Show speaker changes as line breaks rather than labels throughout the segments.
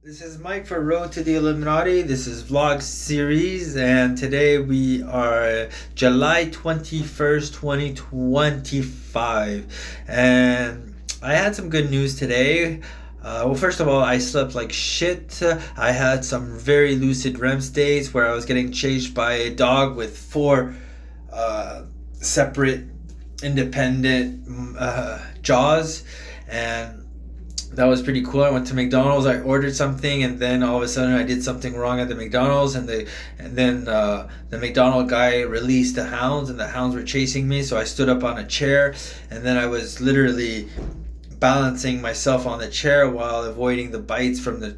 This is Mike for Road to the Illuminati. This is vlog series, and today we are July 21st, 2025. And I had some good news today. Well, first of all, I slept like shit. I had some very lucid REM states where I was getting chased by a dog with four separate, independent jaws, and that was pretty cool. I went to McDonald's. I ordered something, and then all of a sudden, I did something wrong at the McDonald's, and then the McDonald guy released the hounds, and the hounds were chasing me. So I stood up on a chair, and then I was literally balancing myself on the chair while avoiding the bites from the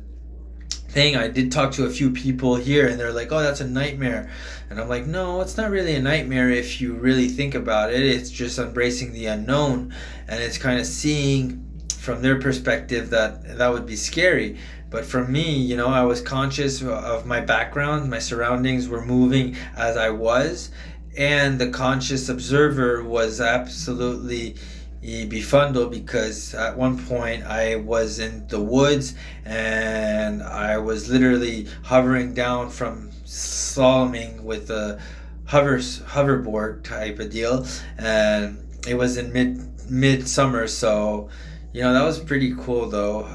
thing. I did talk to a few people here, and they're like, "Oh, that's a nightmare," and I'm like, "No, it's not really a nightmare if you really think about it. It's just embracing the unknown, and it's kind of seeing." From their perspective that would be scary, but for me, I was conscious of my background. My surroundings were moving as I was, and the conscious observer was absolutely befuddled, because at one point I was in the woods and I was literally hovering down from slaloming with a hoverboard type of deal, and it was in midsummer. So that was pretty cool, though.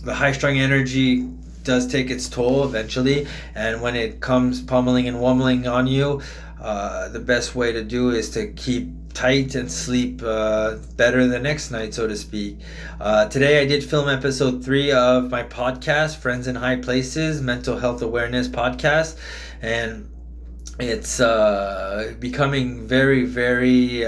The high strung energy does take its toll eventually, and when it comes pummeling and wummeling on you, the best way to do is to keep tight and sleep better the next night, so to speak. Today I did film episode 3 of my podcast, Friends in High Places, Mental Health Awareness Podcast, and it's becoming very, very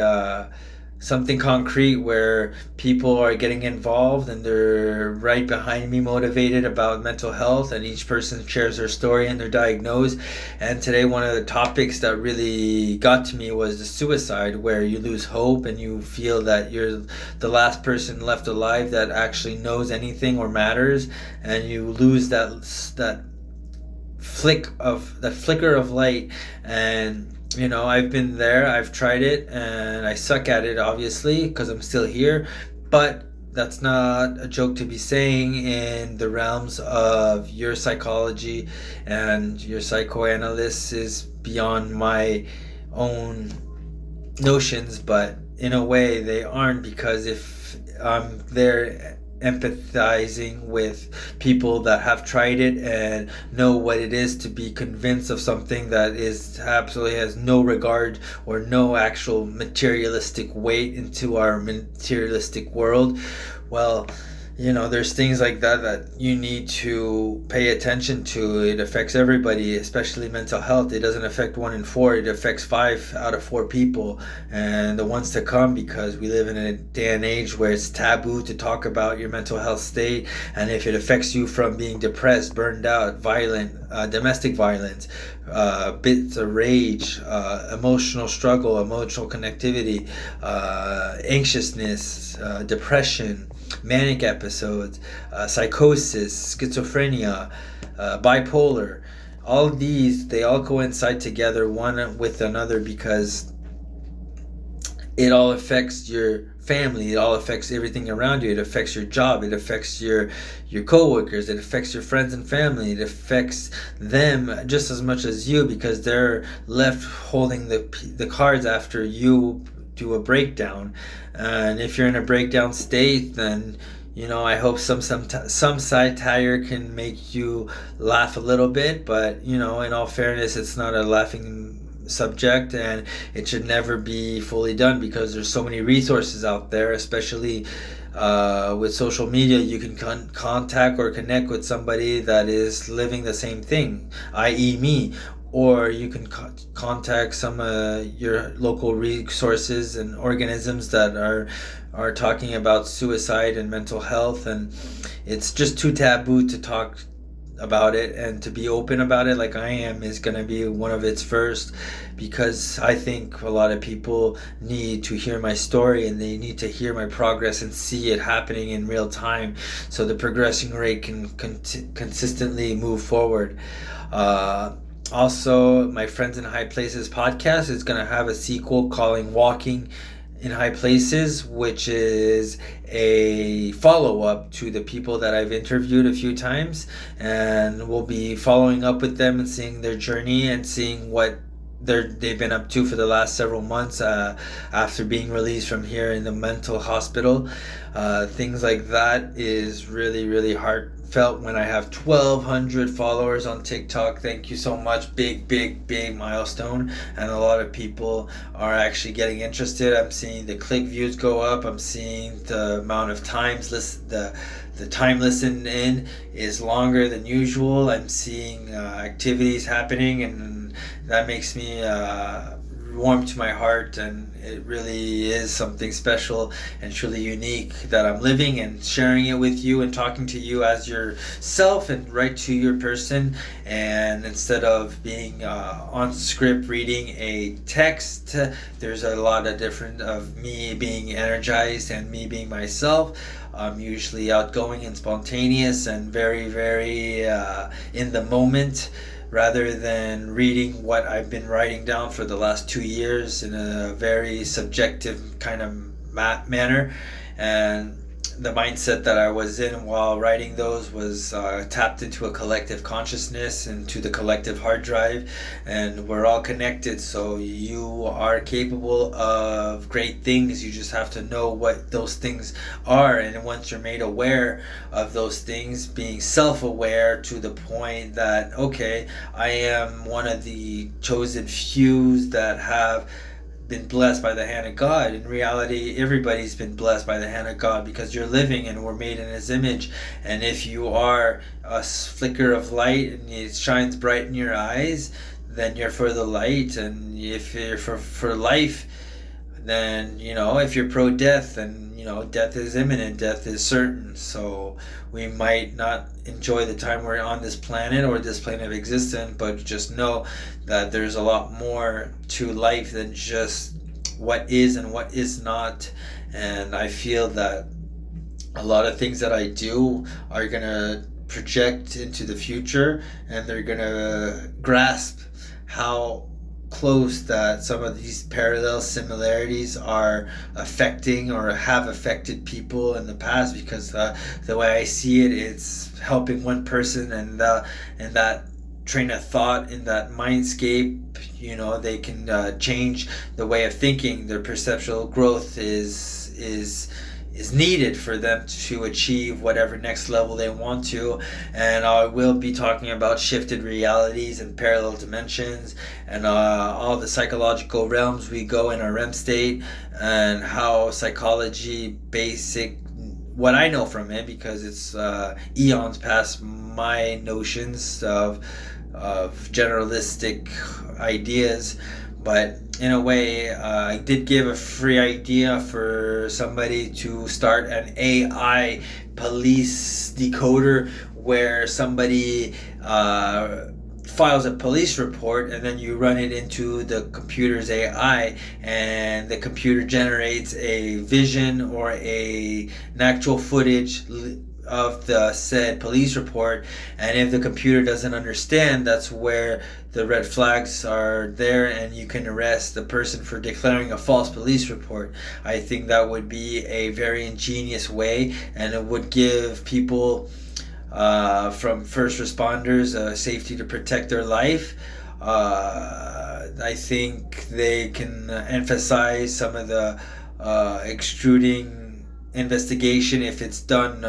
something concrete, where people are getting involved and they're right behind me, motivated about mental health, and each person shares their story and their diagnosis. And today, one of the topics that really got to me was the suicide, where you lose hope and you feel that you're the last person left alive that actually knows anything or matters, and you lose that flicker of light. And I've been there, I've tried it, and I suck at it, obviously, because I'm still here. But that's not a joke to be saying in the realms of your psychology and your psychoanalyst is beyond my own notions, but in a way they aren't, because if I'm there empathizing with people that have tried it and know what it is to be convinced of something that is absolutely has no regard or no actual materialistic weight into our materialistic world, well, there's things like that you need to pay attention to. It affects everybody, especially mental health. It doesn't affect 1 in 4. It affects 5 out of 4 people, and the ones to come, because we live in a day and age where it's taboo to talk about your mental health state. And if it affects you from being depressed, burned out, violent, domestic violence, bits of rage, emotional struggle, emotional connectivity, anxiousness, depression, manic episodes, psychosis, schizophrenia, bipolar, all these, they all coincide together one with another, because it all affects your family, it all affects everything around you. It affects your job, it affects your co-workers, it affects your friends and family, it affects them just as much as you, because they're left holding the cards after you do a breakdown. And if you're in a breakdown state, then I hope some satire can make you laugh a little bit, but in all fairness, it's not a laughing subject, and it should never be fully done, because there's so many resources out there, especially with social media. You can contact or connect with somebody that is living the same thing, i.e. me, or you can contact some your local resources and organisms that are talking about suicide and mental health. And it's just too taboo to talk about it, and to be open about it like I am is going to be one of its first, because I think a lot of people need to hear my story, and they need to hear my progress and see it happening in real time, so the progressing rate can consistently move forward. Also, my Friends in High Places podcast is going to have a sequel calling Walking in High Places, which is a follow-up to the people that I've interviewed a few times, and we'll be following up with them and seeing their journey and seeing what they've been up to for the last several months after being released from here in the mental hospital. Things like that is really, really heartfelt when I have 1,200 followers on TikTok. Thank you so much. Big, big, big milestone. And a lot of people are actually getting interested. I'm seeing the click views go up. I'm seeing the amount of times the time listened in is longer than usual. I'm seeing activities happening, and that makes me warm to my heart, and it really is something special and truly unique that I'm living and sharing it with you and talking to you as yourself and right to your person. And instead of being on script reading a text, there's a lot of different of me being energized and me being myself. I'm usually outgoing and spontaneous and very, very in the moment, rather than reading what I've been writing down for the last 2 years in a very subjective kind of manner. And the mindset that I was in while writing those was tapped into a collective consciousness, into the collective hard drive, and we're all connected. So you are capable of great things. You just have to know what those things are, and once you're made aware of those things, being self-aware to the point that, okay, I am one of the chosen few that have been blessed by the hand of God. In reality, everybody's been blessed by the hand of God, because you're living and we're made in His image. And if you are a flicker of light and it shines bright in your eyes, then you're for the light. And if you're for life, then, if you're pro-death, then, death is imminent, death is certain. So we might not enjoy the time we're on this planet or this plane of existence, but just know that there's a lot more to life than just what is and what is not. And I feel that a lot of things that I do are going to project into the future, and they're going to grasp how close that some of these parallel similarities are affecting or have affected people in the past, because the way I see it, it's helping one person, and that train of thought, in that mindscape, they can change the way of thinking. Their perceptual growth is needed for them to achieve whatever next level they want to. And I will be talking about shifted realities and parallel dimensions, and all the psychological realms we go in a REM state, and how psychology basic, what I know from it, because it's eons past my notions of generalistic ideas. But in a way, I did give a free idea for somebody to start an AI police decoder, where somebody files a police report, and then you run it into the computer's AI, and the computer generates a vision or an actual footage of the said police report. And if the computer doesn't understand, that's where the red flags are there, and you can arrest the person for declaring a false police report. I think that would be a very ingenious way, and it would give people from first responders safety to protect their life. I think they can emphasize some of the extruding investigation if it's done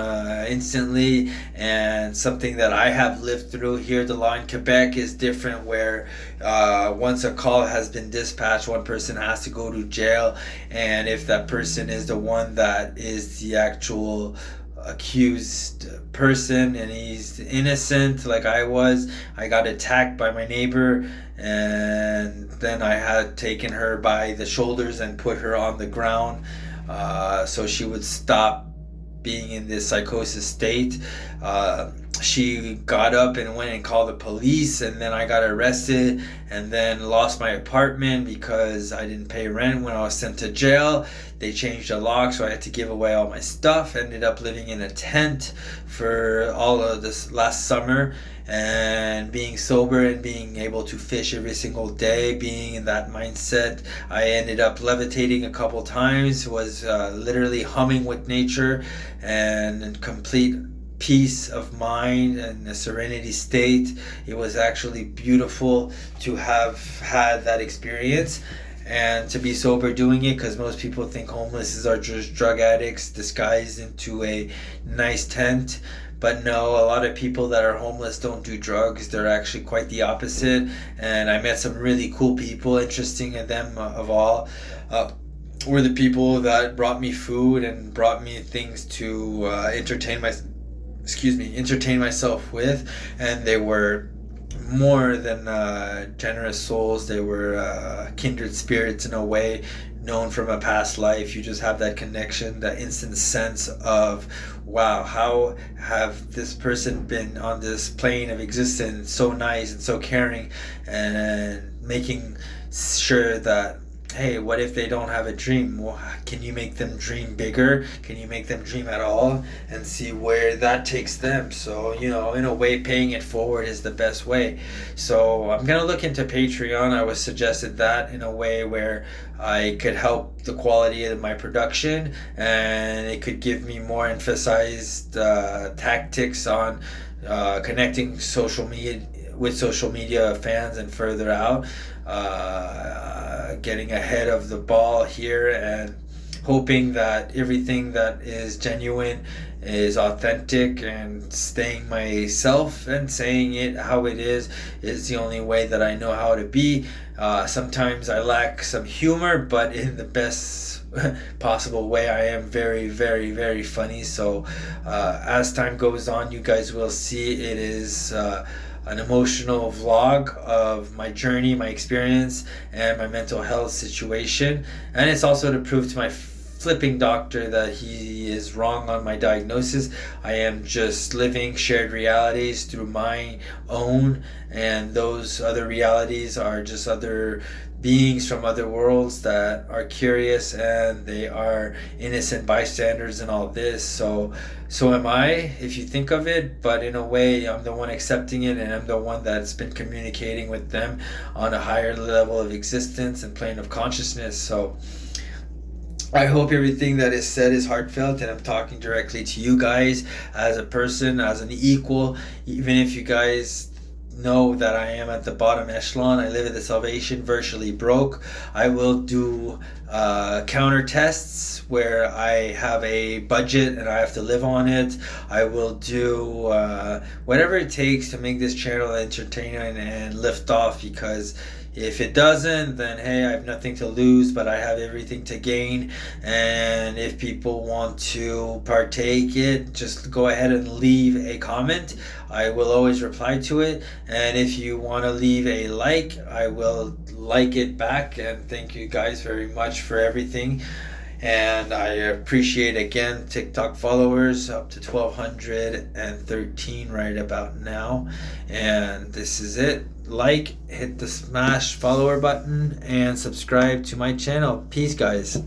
instantly. And something that I have lived through here, the law in Quebec is different, where once a call has been dispatched, one person has to go to jail, and if that person is the one that is the actual accused person and he's innocent, like I got attacked by my neighbor, and then I had taken her by the shoulders and put her on the ground, so she would stop being in this psychosis state. she got up and went and called the police, and then I got arrested and then lost my apartment because I didn't pay rent when I was sent to jail. They changed the lock, so I had to give away all my stuff. Ended up living in a tent for all of this last summer, and being sober and being able to fish every single day, being in that mindset, I ended up levitating a couple times, was literally humming with nature and in complete peace of mind and a serenity state. It was actually beautiful to have had that experience and to be sober doing it, because most people think homeless are just drug addicts disguised into a nice tent. But no, a lot of people that are homeless don't do drugs. They're actually quite the opposite. And I met some really cool people. Interesting of them of all were the people that brought me food and brought me things to entertain myself with. And they were more than generous souls. They were kindred spirits in a way, known from a past life. You just have that connection, that instant sense of, wow, how have this person been on this plane of existence, so nice and so caring, and making sure that, hey, what if they don't have a dream? Well, can you make them dream bigger? Can you make them dream at all? And see where that takes them. So, in a way, paying it forward is the best way. So I'm going to look into Patreon. I was suggested that in a way where I could help the quality of my production, and it could give me more emphasized tactics on connecting social media fans and further out, getting ahead of the ball here, and hoping that everything that is genuine is authentic, and staying myself and saying it how it is the only way that I know how to be. Sometimes I lack some humor, but in the best possible way. I am very, very, very funny. So as time goes on, you guys will see it is an emotional vlog of my journey, my experience, and my mental health situation. And it's also to prove to my flipping doctor that he is wrong on my diagnosis. I am just living shared realities through my own, and those other realities are just other beings from other worlds that are curious, and they are innocent bystanders in all this. So am I, if you think of it, but in a way I'm the one accepting it, and I'm the one that's been communicating with them on a higher level of existence and plane of consciousness. So I hope everything that is said is heartfelt, and I'm talking directly to you guys as a person, as an equal. Even if you guys know that I am at the bottom echelon, I live at the salvation, virtually broke, I will do counter tests where I have a budget and I have to live on it. I will do whatever it takes to make this channel entertaining and lift off, because if it doesn't, then hey, I have nothing to lose, but I have everything to gain. And if people want to partake it, just go ahead and leave a comment. I will always reply to it. And if you want to leave a like, I will like it back. And thank you guys very much for everything. And I appreciate, again, TikTok followers up to 1,213 right about now. And this is it. Like, hit the smash follower button, and subscribe to my channel. Peace, guys.